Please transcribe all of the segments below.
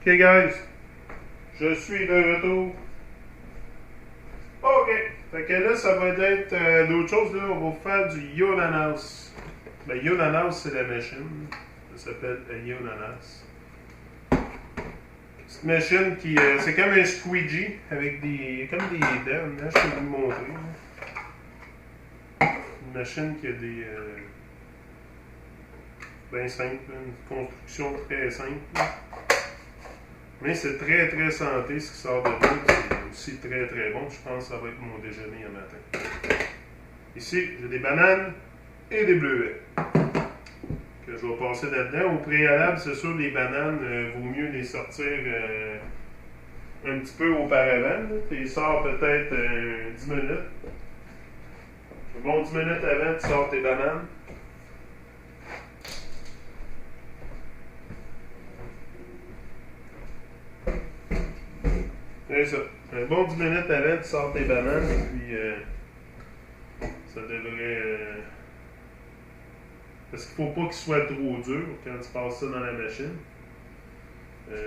Ok, guys. Je suis de retour. Ok. Fait que là, ça va être d'autres choses. Là, on va faire du Yonanas. Ben, Yonanas, c'est la machine. Ça s'appelle Yonanas. C'est une machine qui. C'est comme un squeegee avec des. Comme des dents. Là, je peux vous le montrer. Une machine qui a des. Ben simple. Une construction très simple. Mais c'est très très santé ce qui sort de là. C'est aussi très très bon. Je pense que ça va être mon déjeuner un matin. Ici, j'ai des bananes et des bleuets que je vais passer là-dedans. Au préalable, c'est sûr, les bananes, vaut mieux les sortir un petit peu auparavant. Tu les sors peut-être 10 minutes. Bon, 10 minutes avant, tu sors tes bananes. C'est ça. Un bon 10 minutes avant, tu sors tes bananes, puis ça devrait. Parce qu'il ne faut pas qu'il soit trop dur quand tu passes ça dans la machine.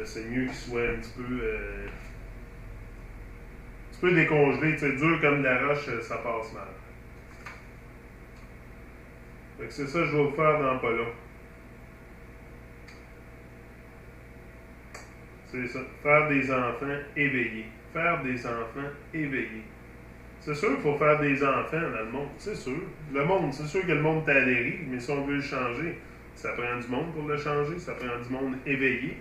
C'est mieux qu'il soit un petit peu décongelé. Tu sais, dur comme de la roche, ça passe mal. Fait que c'est ça que je vais vous faire dans pas long. C'est ça. Faire des enfants éveillés. Faire des enfants éveillés. C'est sûr qu'il faut faire des enfants dans le monde. C'est sûr. Le monde, c'est sûr que le monde est à dérive, mais si on veut le changer, ça prend du monde pour le changer. Ça prend du monde éveillé.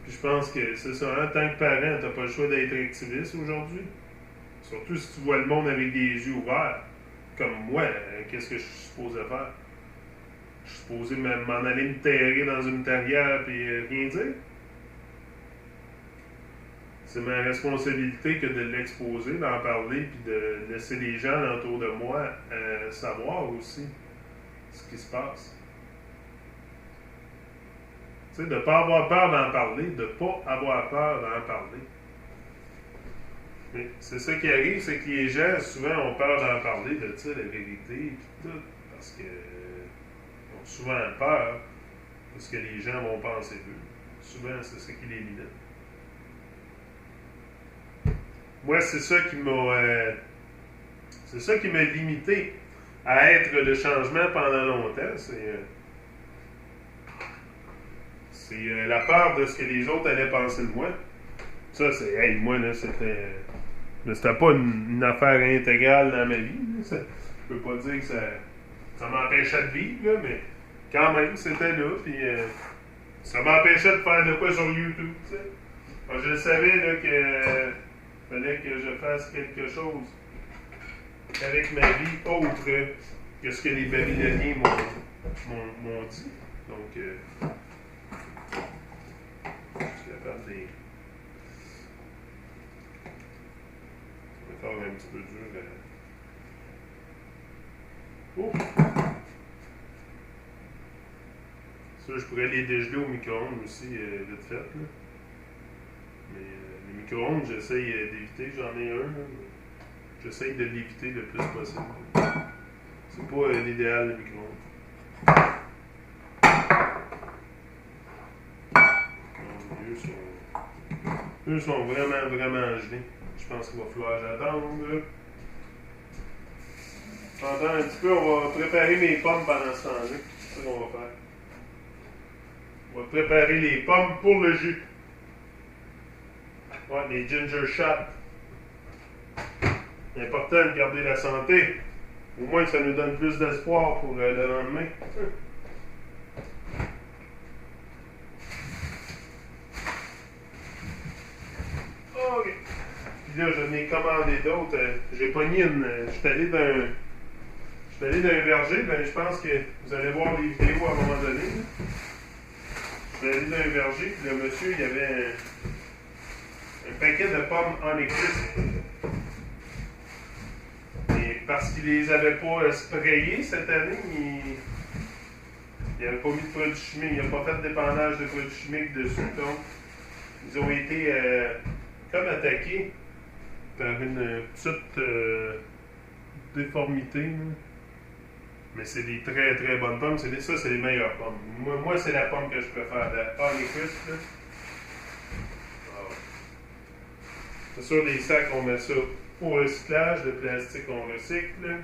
Puis je pense que c'est ça. En tant que parent, t'as pas le choix d'être activiste aujourd'hui. Surtout si tu vois le monde avec des yeux ouverts. Comme moi, qu'est-ce que je suis supposé faire? Je suis supposé m'en aller me terrer dans une terrière et rien dire? C'est ma responsabilité que de l'exposer, d'en parler, puis de laisser les gens autour de moi savoir aussi ce qui se passe. Tu sais, de ne pas avoir peur d'en parler, de ne pas avoir peur d'en parler. Mais c'est ça qui arrive, c'est que les gens, souvent, ont peur d'en parler, de ça, la vérité, puis tout, parce qu'ils ont souvent peur de ce que les gens vont penser d'eux. Souvent, c'est ça qui les limite. Moi, c'est ça qui m'a limité à être le changement pendant longtemps. C'est la peur de ce que les autres allaient penser de moi. Ça, c'est, hey, moi, là, c'était pas une affaire intégrale dans ma vie. Je peux pas dire que ça m'empêchait de vivre, là, mais quand même, c'était là. Puis ça m'empêchait de faire de quoi sur YouTube. T'sais. Moi, je savais là, que fallait que je fasse quelque chose avec ma vie autre que ce que les Babyloniens m'ont dit. Donc, je suis capable des. C'est encore un petit peu dur. Ouf! Ça, je pourrais les dégeler au micro-ondes aussi, vite fait. Là. Mais les micro-ondes, j'essaye d'éviter. J'en ai un. Là, j'essaye de l'éviter le plus possible. C'est pas l'idéal, le micro-ondes. Eux sont vraiment, vraiment gelés. Je pense qu'il va falloir que j'attende. Pendant un petit peu, on va préparer mes pommes pendant ce temps-là. C'est ça qu'on va faire. On va préparer les pommes pour le jus. Ouais, les ginger shots. C'est important de garder la santé. Au moins, ça nous donne plus d'espoir pour le lendemain. OK. Puis là, j'en ai commandé d'autres. J'ai pogné une. J'étais allé d'un verger. Ben, je pense que vous allez voir les vidéos à un moment donné. J'étais allé d'un verger, puis le monsieur, il y avait un paquet de pommes Honeycrisp. Et parce qu'il les avait pas sprayées cette année, il n'avait pas mis de produits chimiques, il n'a pas fait de dépannage de produits chimiques dessus. Donc, ils ont été comme attaqués par une petite déformité. Là. Mais c'est des très très bonnes pommes. Ça, c'est les meilleures pommes. Moi c'est la pomme que je préfère, la Honeycrisp. C'est sûr, les sacs, on met ça au recyclage, le plastique, on recycle.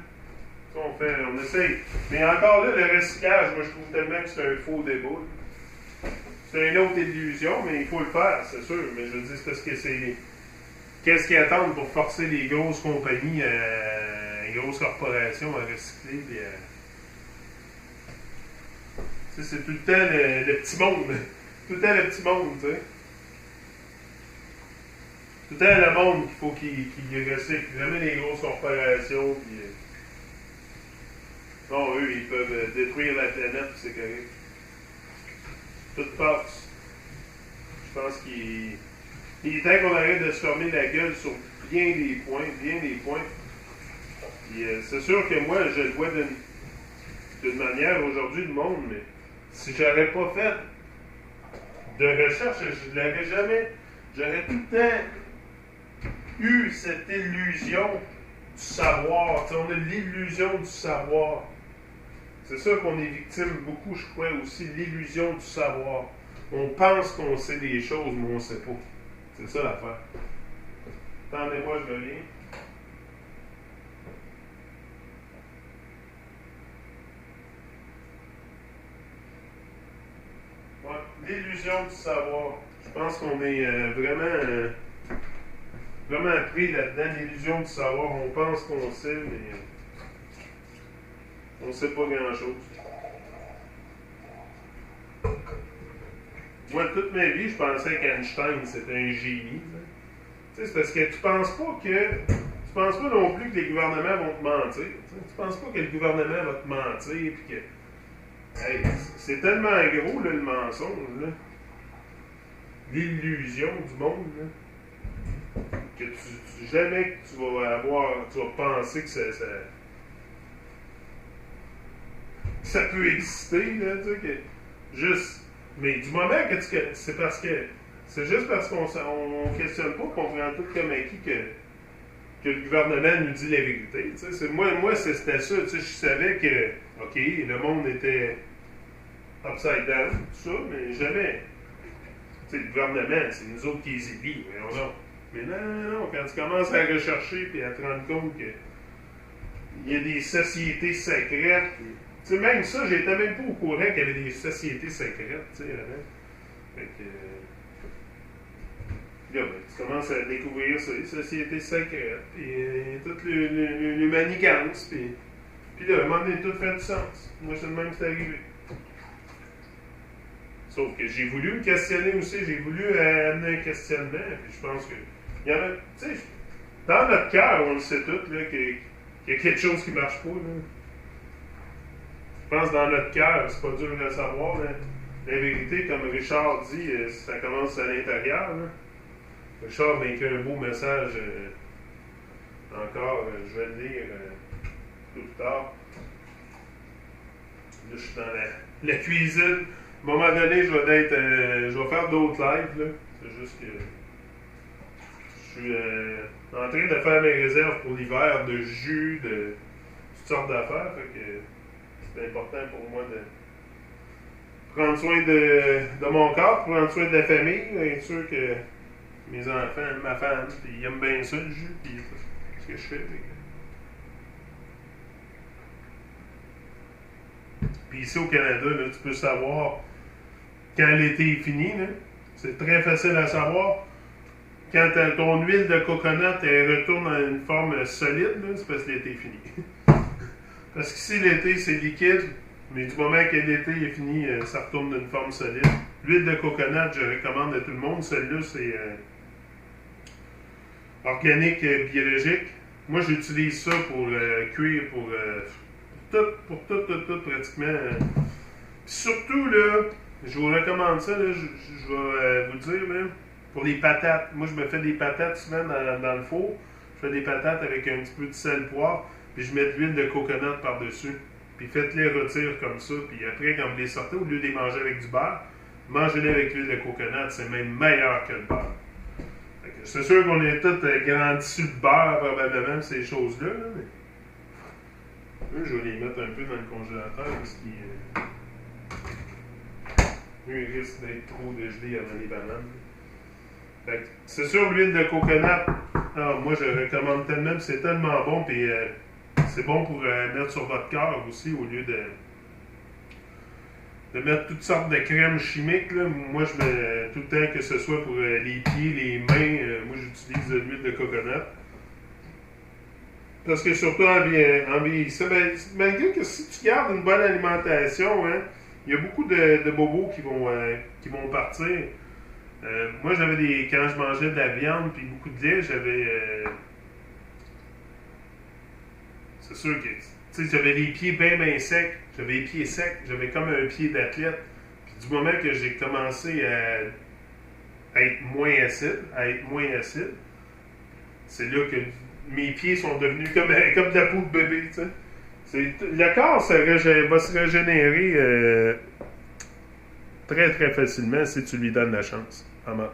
Ça, on essaye. Mais encore là, le recyclage, moi, je trouve tellement que c'est un faux débat. C'est une autre illusion, mais il faut le faire, c'est sûr. Mais je veux dire, c'est parce que c'est... Qu'est-ce qu'ils attendent pour forcer les grosses compagnies, les grosses corporations à recycler? Puis, c'est tout le temps le petit monde. Tout le temps le petit monde, tu sais. Tout le temps le monde qu'il faut qu'il recycle. Jamais les grosses corporations. Puis, bon, eux, ils peuvent détruire la planète, puis c'est correct. Tout passe. Je pense qu'il est temps qu'on arrête de se fermer la gueule sur bien des points, Puis, c'est sûr que moi, je le vois d'une manière aujourd'hui, le monde, mais si j'aurais pas fait de recherche, je l'aurais jamais. J'aurais tout le temps eu cette illusion du savoir. T'sais, on a l'illusion du savoir. C'est ça qu'on est victime beaucoup, je crois, aussi, l'illusion du savoir. On pense qu'on sait des choses, mais on ne sait pas. C'est ça l'affaire. Attendez-moi, je reviens. Ouais, l'illusion du savoir. Je pense qu'on est vraiment pris là-dedans, l'illusion du savoir. On pense qu'on sait, mais on ne sait pas grand-chose. Moi, toute ma vie, je pensais qu'Einstein, c'était un génie. Tu sais, c'est parce que tu penses pas non plus que les gouvernements vont te mentir. Tu penses pas que le gouvernement va te mentir, puis que... Hey, c'est tellement gros, là, le mensonge, là. L'illusion du monde, là, que jamais que tu vas penser que ça peut exister, là, tu sais, que juste... Mais du moment que c'est parce que... C'est juste parce qu'on ne questionne pas qu'on prend tout comme acquis que le gouvernement nous dit la vérité. Moi c'était ça. Je savais que, OK, le monde était upside down, tout ça, mais jamais. Le gouvernement, c'est nous autres qui les ébillent. Mais non, quand tu commences à rechercher et à te rendre compte qu'il y a des sociétés secrètes... Tu sais, même ça, j'étais même pas au courant qu'il y avait des sociétés secrètes, tu sais, Fait que... Là, ben, tu commences à découvrir ça, les sociétés secrètes, puis toute le manigance, puis là, à un moment donné, tout fait du sens. Moi, c'est le même qui c'est arrivé. Sauf que j'ai voulu me questionner aussi, j'ai voulu amener un questionnement, puis je pense que... Il y en a, tu sais, dans notre cœur, on le sait tous, là, qu'il y a quelque chose qui ne marche pas, là. Je pense que dans notre cœur, c'est pas dur de le savoir, mais la vérité, comme Richard dit, ça commence à l'intérieur. Là. Richard m'a écrit un beau message encore, je vais le lire plus tard. Là, je suis dans la cuisine. À un moment donné, je vais faire d'autres lives. Là. C'est juste que je suis en train de faire mes réserves pour l'hiver de jus, de toutes sortes d'affaires. Fait que c'est important pour moi de prendre soin de mon corps, prendre soin de la famille, être sûr que mes enfants, ma femme, puis ils aiment bien ça, le jus, puis c'est ce que je fais. Puis ici au Canada, là, tu peux savoir quand l'été est fini. Là, c'est très facile à savoir. Quand ton huile de coconut elle retourne à une forme solide, là, c'est parce que l'été est fini. Parce qu'ici, l'été, c'est liquide, mais du moment que l'été est fini, ça retourne d'une forme solide. L'huile de coconut, je recommande à tout le monde. Celle-là, c'est organique, biologique. Moi, j'utilise ça pour cuire, pour tout, pratiquement. Surtout, là, je vous recommande ça, là, je vais vous dire, là, pour les patates. Moi, je me fais des patates souvent dans le four. Je fais des patates avec un petit peu de sel, poivre. Puis je mets de l'huile de coconut par-dessus. Puis faites-les rôtir comme ça. Puis après, quand vous les sortez, au lieu de les manger avec du beurre, mangez-les avec l'huile de coconut. C'est même meilleur que le beurre. C'est sûr qu'on est tous grandis sur le beurre, probablement, ces choses-là. Là, mais... je vais les mettre un peu dans le congélateur parce qu'ils risquent d'être trop dégelés avant les bananes. Fait que c'est sûr, l'huile de coconut, moi je recommande tellement, c'est tellement bon, puis c'est bon pour mettre sur votre corps aussi, au lieu de mettre toutes sortes de crèmes chimiques. Là. Moi, je mets tout le temps, que ce soit pour les pieds, les mains, moi j'utilise de l'huile de coconut. Parce que surtout en vieillissant, malgré que si tu gardes une bonne alimentation, hein, il y a beaucoup de bobos qui vont partir. Moi, quand je mangeais de la viande puis beaucoup de lait, c'est sûr que, j'avais les pieds bien secs. J'avais les pieds secs. J'avais comme un pied d'athlète. Puis du moment que j'ai commencé à être moins acide, c'est là que mes pieds sont devenus comme de la peau de bébé, tu sais. Le corps va se régénérer très, très facilement si tu lui donnes la chance. Vraiment.